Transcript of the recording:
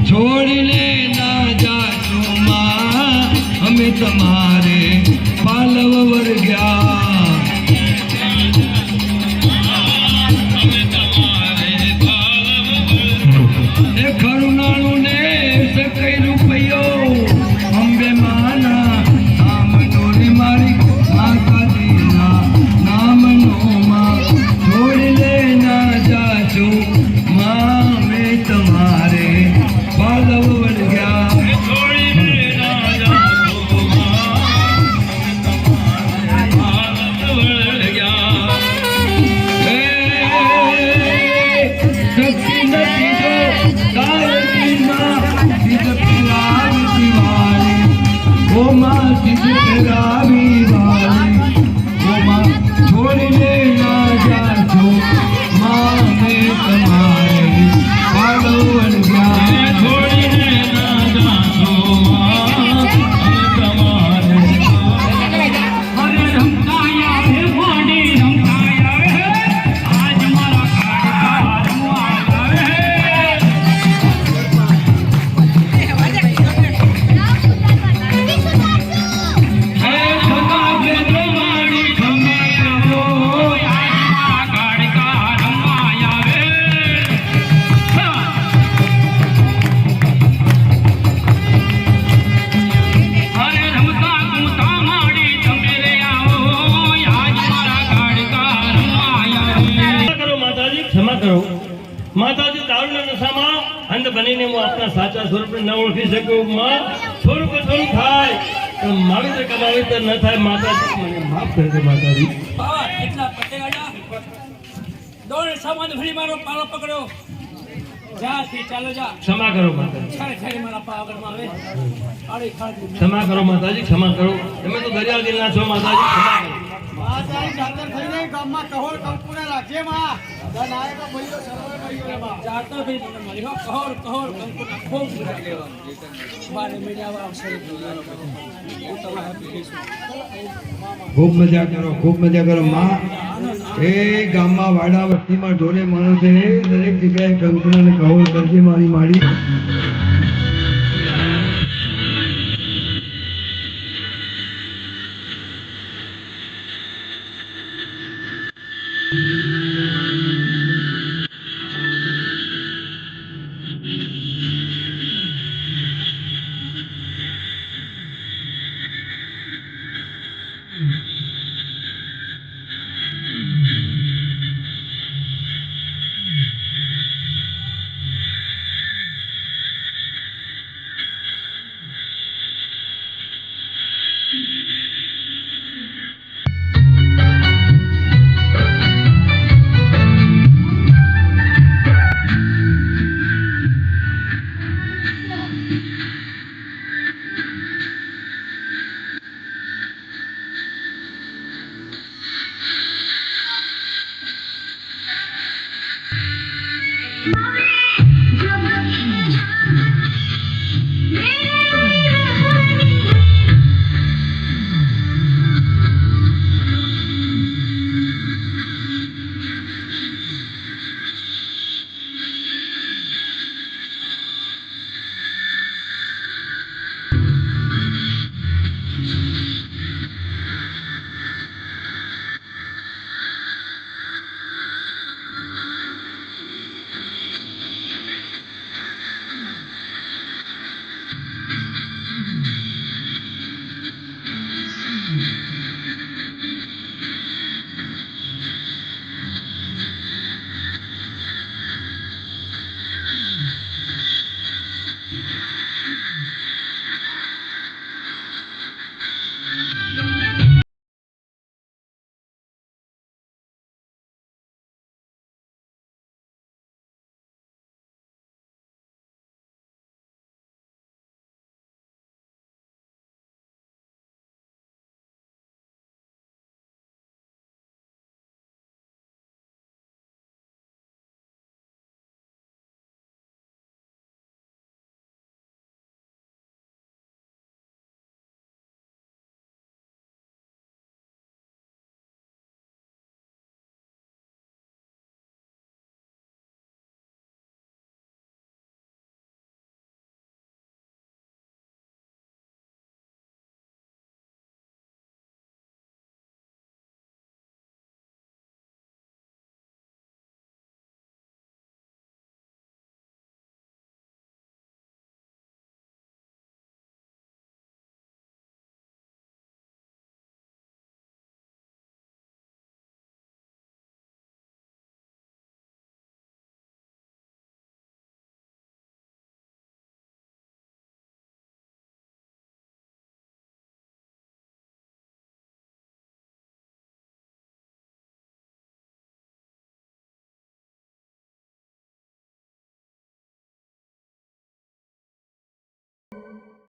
छोड़ ક્ષમા કરો માતાજી દારૂના નશામાં અંધ બનીને હું આપણા સાચા સ્વરૂપને ન ઓળખી શકું માં થોડું થોડું થાય પણ મારી કમાવી તો ન થાય માતાજી મને માફ કરજો માતાજી એટલા પતે ગાડા દોડ સામાન ભરી મારો પાલો પકડ્યો જા થી ચાલો જા ક્ષમા કરો માતાજી છારે છારે મારા પાગળમાં આવે આડી ખાડી ક્ષમા કરો માતાજી ક્ષમા કરો તમે તો દરિયા દિલના છો માતાજી ક્ષમા કરો માતાજી જાતર થઈને ગામમાં કહોર કંકુને રાખજે માં નાયક ભાઈઓ સર્વે ભાઈઓ માં જાતર ભાઈ મને મળી હો કહોર કહોર કંકુ ખૂબ મજા લેવા બારે મીડિયા આવશે ખૂબ મજા કરો માં એ ગામમાં વાડા વસ્તીમાં ઢોરે માણસ છે દરેક જગ્યાએ કંકુને કહોર કરજે મારી માડી Mommy!